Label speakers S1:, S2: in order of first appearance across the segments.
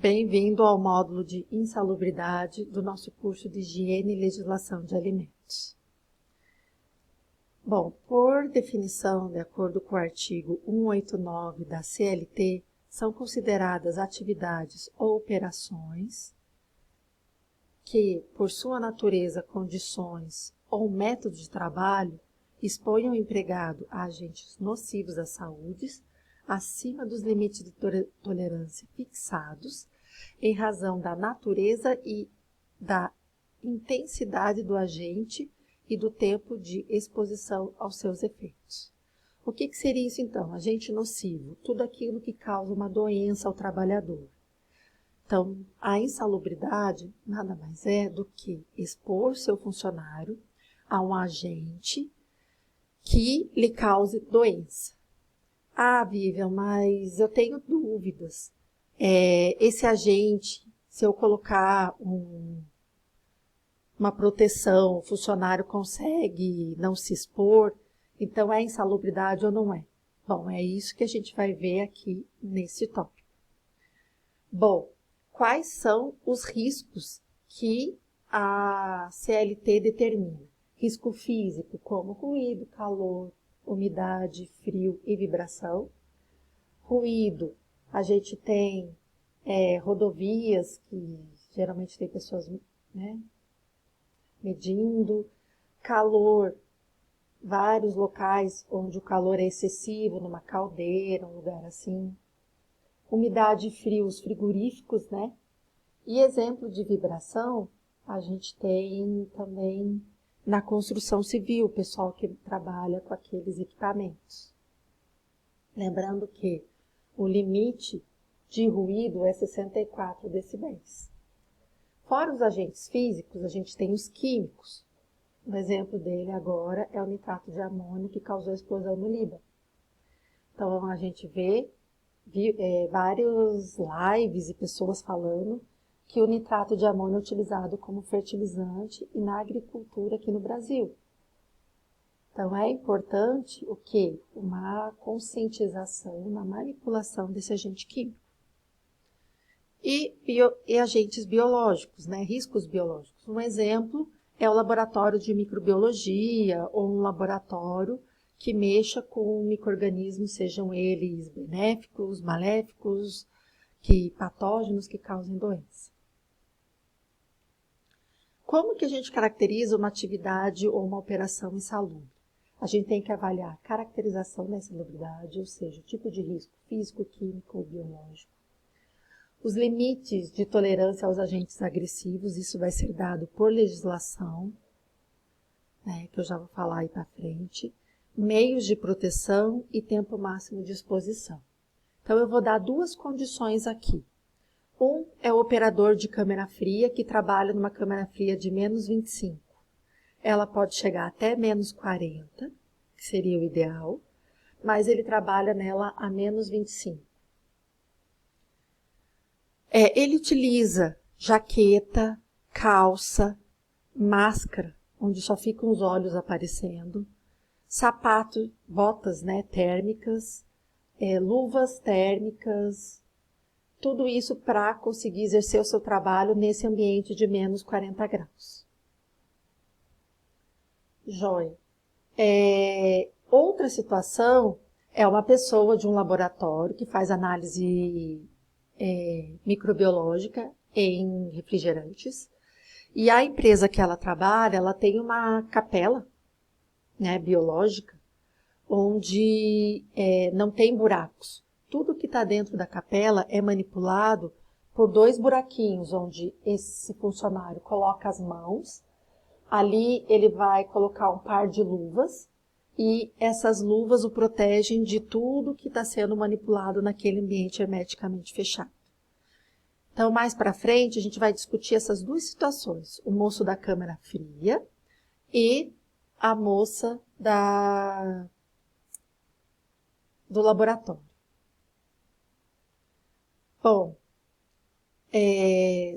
S1: Bem-vindo ao módulo de insalubridade do nosso curso de Higiene e Legislação de Alimentos. Bom, por definição, de acordo com o artigo 189 da CLT, são consideradas atividades ou operações que, por sua natureza, condições ou método de trabalho, exponham o empregado a agentes nocivos à saúde, acima dos limites de tolerância fixados, em razão da natureza e da intensidade do agente e do tempo de exposição aos seus efeitos. O que seria isso então? Agente nocivo, tudo aquilo que causa uma doença ao trabalhador. Então, a insalubridade nada mais é do que expor seu funcionário a um agente que lhe cause doença. Ah, Vivian, mas eu tenho dúvidas. Esse agente, se eu colocar uma proteção, o funcionário consegue não se expor, então é insalubridade ou não é? Bom, é isso que a gente vai ver aqui nesse tópico. Bom, quais são os riscos que a CLT determina? Risco físico, como ruído, calor, umidade, frio e vibração. Ruído, a gente tem rodovias, que geralmente tem pessoas medindo. Calor, vários locais onde o calor é excessivo, numa caldeira, um lugar assim. Umidade e frio, os frigoríficos, né? E exemplo de vibração, a gente tem também na construção civil, o pessoal que trabalha com aqueles equipamentos. Lembrando que o limite de ruído é 64 decibéis. Fora os agentes físicos, a gente tem os químicos. Um exemplo dele agora é o nitrato de amônio que causou explosão no Líbano. Então, a gente vê vários lives e pessoas falando que o nitrato de amônio é utilizado como fertilizante e na agricultura aqui no Brasil. Então, é importante o quê? Uma conscientização na manipulação desse agente químico. E agentes biológicos, né? Riscos biológicos. Um exemplo é o laboratório de microbiologia ou um laboratório que mexa com micro-organismos, sejam eles benéficos, maléficos, patógenos que causem doença. Como que a gente caracteriza uma atividade ou uma operação insalubre? A gente tem que avaliar a caracterização da insalubridade, ou seja, o tipo de risco físico, químico ou biológico. Os limites de tolerância aos agentes agressivos, isso vai ser dado por legislação, que eu já vou falar aí para frente. Meios de proteção e tempo máximo de exposição. Então, eu vou dar duas condições aqui. Um é o operador de câmara fria, que trabalha numa câmara fria de menos 25. Ela pode chegar até menos 40, que seria o ideal, mas ele trabalha nela a menos 25. Ele utiliza jaqueta, calça, máscara, onde só ficam os olhos aparecendo, sapato, botas térmicas, luvas térmicas, tudo isso para conseguir exercer o seu trabalho nesse ambiente de menos 40 graus. Joia. Outra situação é uma pessoa de um laboratório que faz análise microbiológica em refrigerantes, e a empresa que ela trabalha, ela tem uma capela biológica, onde não tem buracos. Tudo que está dentro da capela é manipulado por dois buraquinhos, onde esse funcionário coloca as mãos, ali ele vai colocar um par de luvas, e essas luvas o protegem de tudo que está sendo manipulado naquele ambiente hermeticamente fechado. Então, mais para frente, a gente vai discutir essas duas situações. O moço da câmara fria e a moça do laboratório. Bom,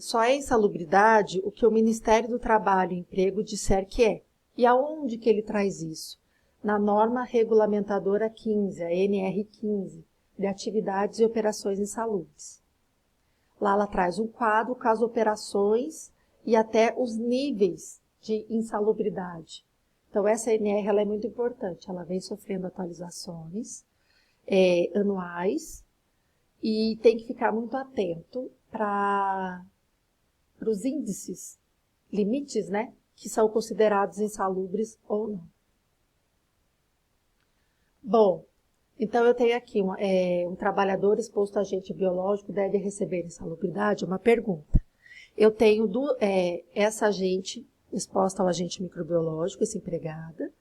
S1: só é insalubridade o que o Ministério do Trabalho e Emprego disser que é. E aonde que ele traz isso? Na norma regulamentadora 15, a NR15, de atividades e operações insalubres. Lá ela traz um quadro com as operações e até os níveis de insalubridade. Então, essa NR ela é muito importante, ela vem sofrendo atualizações anuais e tem que ficar muito atento para os índices, limites, né, que são considerados insalubres ou não. Bom, então eu tenho aqui um trabalhador exposto a agente biológico deve receber insalubridade? Uma pergunta. Eu tenho essa agente exposta ao agente microbiológico, esse empregado,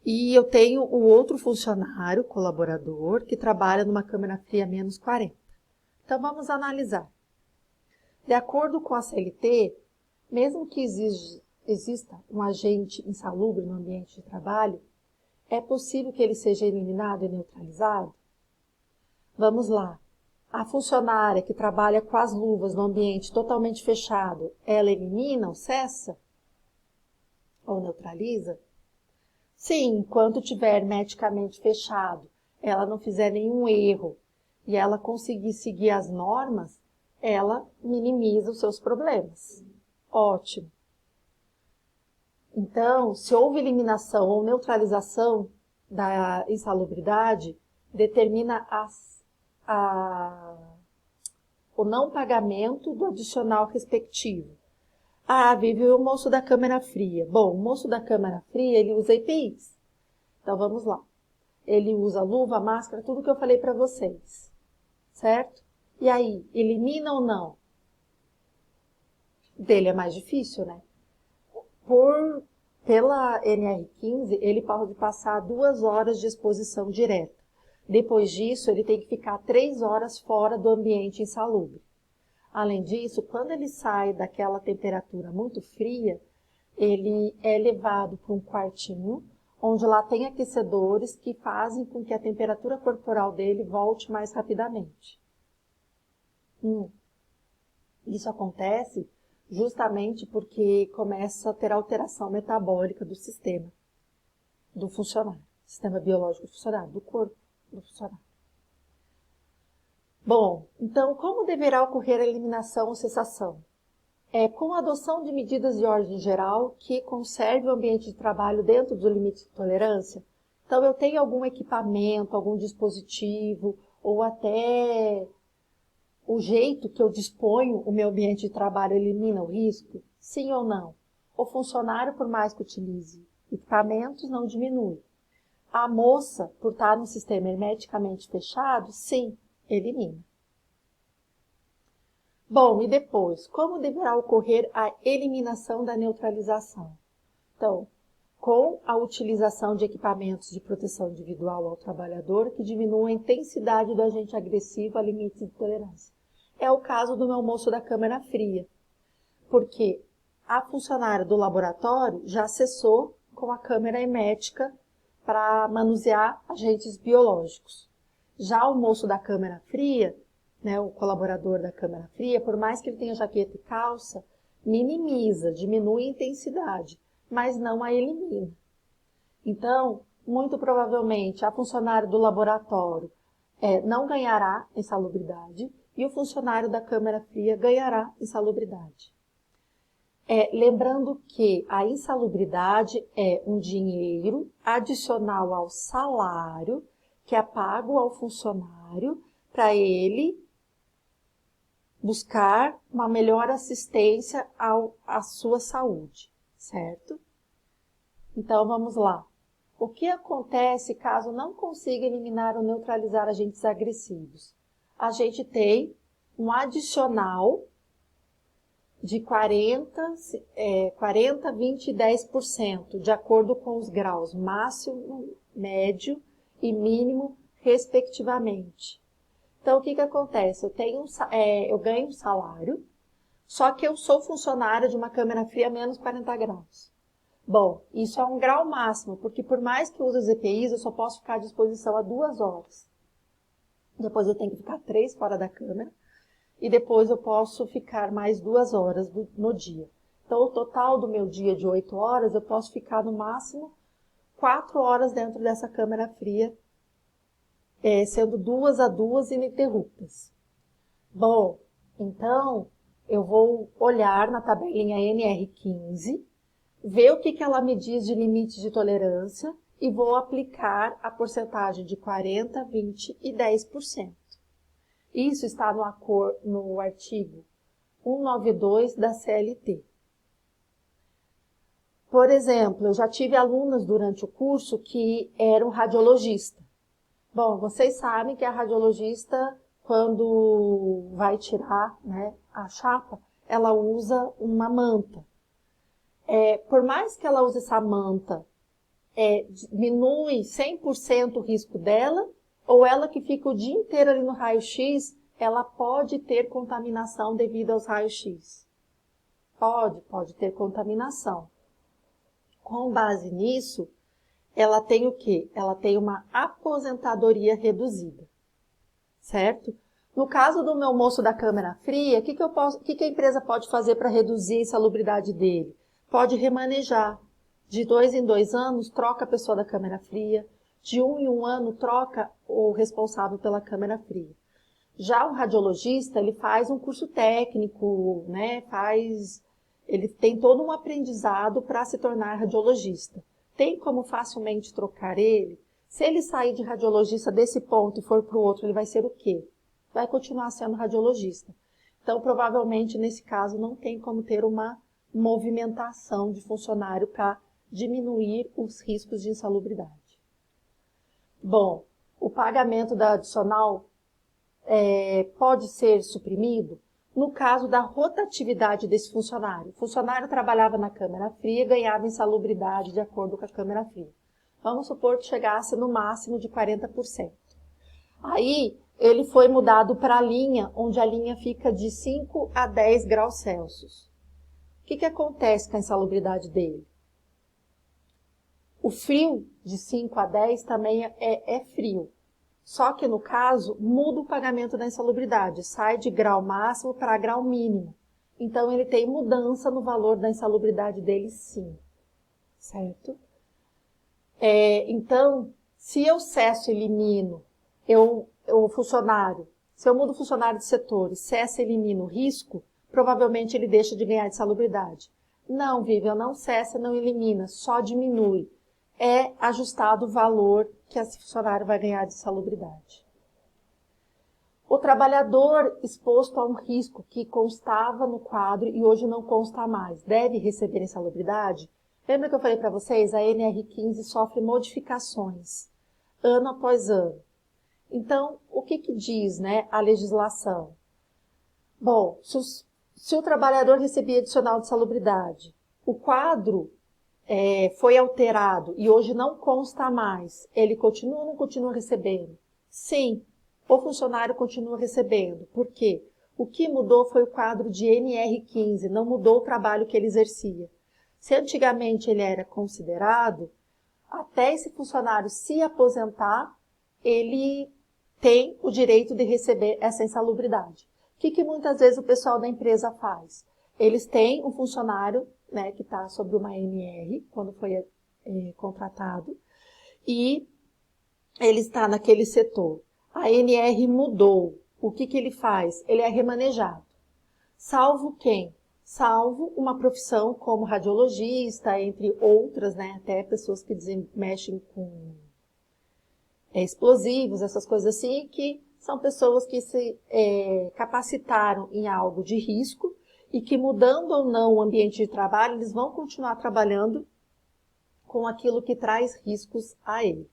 S1: e eu tenho o outro funcionário, colaborador, que trabalha numa câmara fria menos 40. Então, vamos analisar. De acordo com a CLT, mesmo que exista um agente insalubre no ambiente de trabalho, é possível que ele seja eliminado e neutralizado? Vamos lá. A funcionária que trabalha com as luvas no ambiente totalmente fechado, ela elimina ou cessa? Ou neutraliza? Sim, enquanto estiver hermeticamente fechado, ela não fizer nenhum erro e ela conseguir seguir as normas, ela minimiza os seus problemas. Ótimo. Então, se houve eliminação ou neutralização da insalubridade, determina o não pagamento do adicional respectivo. Ah, vive o moço da câmara fria. Bom, o moço da câmara fria, ele usa EPIs. Então, vamos lá. Ele usa luva, máscara, tudo que eu falei para vocês. Certo? E aí, elimina ou não? Dele é mais difícil, né? Pela NR15, ele pode passar 2 horas de exposição direta. Depois disso, ele tem que ficar 3 horas fora do ambiente insalubre. Além disso, quando ele sai daquela temperatura muito fria, ele é levado para um quartinho, onde lá tem aquecedores que fazem com que a temperatura corporal dele volte mais rapidamente. Isso acontece justamente porque começa a ter alteração metabólica do sistema, do funcionário, sistema biológico do funcionário, do corpo do funcionário. Bom, então, como deverá ocorrer a eliminação ou cessação? Com a adoção de medidas de ordem geral que conserve o ambiente de trabalho dentro do limite de tolerância. Então, eu tenho algum equipamento, algum dispositivo, ou até o jeito que eu disponho o meu ambiente de trabalho elimina o risco? Sim ou não? O funcionário, por mais que utilize equipamentos, não diminui. A moça, por estar no sistema hermeticamente fechado, sim, elimina. Bom, e depois, como deverá ocorrer a eliminação da neutralização? Então, com a utilização de equipamentos de proteção individual ao trabalhador que diminuam a intensidade do agente agressivo a limites de tolerância. É o caso do meu moço da câmara fria, porque a funcionária do laboratório já acessou com a câmara hermética para manusear agentes biológicos. Já o moço da câmara fria, né, o colaborador da câmara fria, por mais que ele tenha jaqueta e calça, minimiza, diminui a intensidade, mas não a elimina. Então, muito provavelmente, a funcionária do laboratório não ganhará insalubridade e o funcionário da câmara fria ganhará insalubridade. Lembrando que a insalubridade é um dinheiro adicional ao salário que é pago ao funcionário para ele buscar uma melhor assistência à sua saúde, certo? Então, vamos lá. O que acontece caso não consiga eliminar ou neutralizar agentes agressivos? A gente tem um adicional de 40, 20 e 10%, de acordo com os graus máximo, médio e mínimo, respectivamente. Então, o que acontece? Eu ganho um salário, só que eu sou funcionário de uma câmara fria a menos 40 graus. Bom, isso é um grau máximo, porque por mais que eu use os EPIs, eu só posso ficar à disposição a 2 horas. Depois eu tenho que ficar 3 fora da câmara, e depois eu posso ficar mais 2 horas no dia. Então, o total do meu dia de 8 horas, eu posso ficar no máximo 4 horas dentro dessa câmara fria, sendo 2 a 2 ininterruptas. Bom, então eu vou olhar na tabelinha NR15, ver o que ela me diz de limite de tolerância e vou aplicar a porcentagem de 40%, 20% e 10%. Isso está no artigo 192 da CLT. Por exemplo, eu já tive alunas durante o curso que eram radiologista. Bom, vocês sabem que a radiologista, quando vai tirar, né, a chapa, ela usa uma manta. Por mais que ela use essa manta, diminui 100% o risco dela, ou ela que fica o dia inteiro ali no raio-x, ela pode ter contaminação devido aos raios-x. Pode ter contaminação. Com base nisso, ela tem o quê? Ela tem uma aposentadoria reduzida, certo? No caso do meu moço da câmara fria, o que a empresa pode fazer para reduzir a insalubridade dele? Pode remanejar. De 2 em 2 anos, troca a pessoa da câmara fria. De 1 em 1 ano, troca o responsável pela câmara fria. Já o radiologista, ele faz um curso técnico, né? Ele tem todo um aprendizado para se tornar radiologista. Tem como facilmente trocar ele? Se ele sair de radiologista desse ponto e for para o outro, ele vai ser o quê? Vai continuar sendo radiologista. Então, provavelmente, nesse caso, não tem como ter uma movimentação de funcionário para diminuir os riscos de insalubridade. Bom, o pagamento da adicional pode ser suprimido no caso da rotatividade desse funcionário. O funcionário trabalhava na câmara fria e ganhava insalubridade de acordo com a câmara fria. Vamos supor que chegasse no máximo de 40%. Aí, ele foi mudado para a linha, onde a linha fica de 5 a 10 graus Celsius. O que acontece com a insalubridade dele? O frio de 5 a 10 também é frio. Só que, no caso, muda o pagamento da insalubridade. Sai de grau máximo para grau mínimo. Então, ele tem mudança no valor da insalubridade dele, sim. Certo? Então, se eu cesso e elimino o funcionário, se eu mudo o funcionário de setor e cesso e elimino o risco, provavelmente ele deixa de ganhar de insalubridade. Não, Vivian, não cessa, não elimina, só diminui. É ajustado o valor que esse funcionário vai ganhar de insalubridade. O trabalhador exposto a um risco que constava no quadro e hoje não consta mais, deve receber insalubridade? Lembra que eu falei para vocês? A NR15 sofre modificações, ano após ano. Então, o que diz, né, a legislação? Bom, se o trabalhador recebia adicional de insalubridade, o quadro foi alterado e hoje não consta mais, ele continua ou não continua recebendo? Sim, o funcionário continua recebendo. Por quê? O que mudou foi o quadro de NR15, não mudou o trabalho que ele exercia. Se antigamente ele era considerado, até esse funcionário se aposentar, ele tem o direito de receber essa insalubridade. O que muitas vezes o pessoal da empresa faz? Eles têm um funcionário, né, que está sobre uma NR, quando foi contratado, e ele está naquele setor. A NR mudou. O que ele faz? Ele é remanejado. Salvo quem? Salvo uma profissão como radiologista, entre outras, né, até pessoas que mexem com explosivos, essas coisas assim, que são pessoas que se capacitaram em algo de risco e que, mudando ou não o ambiente de trabalho, eles vão continuar trabalhando com aquilo que traz riscos a ele.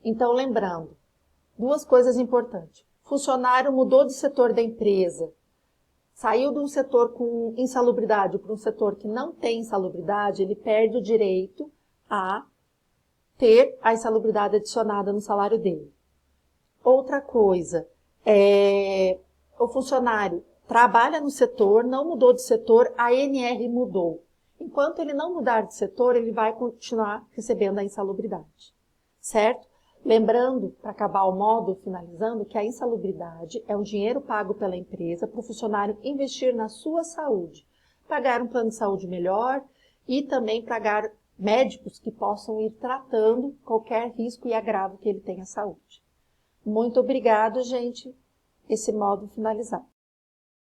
S1: Então, lembrando, duas coisas importantes. Funcionário mudou de setor da empresa, saiu de um setor com insalubridade para um setor que não tem insalubridade, ele perde o direito a ter a insalubridade adicionada no salário dele. Outra coisa, o funcionário trabalha no setor, não mudou de setor, a NR mudou. Enquanto ele não mudar de setor, ele vai continuar recebendo a insalubridade, certo? Lembrando, para acabar o módulo, finalizando, que a insalubridade é um dinheiro pago pela empresa para o funcionário investir na sua saúde, pagar um plano de saúde melhor e também pagar médicos que possam ir tratando qualquer risco e agravo que ele tenha à saúde. Muito obrigado, gente. esse módulo finalizado.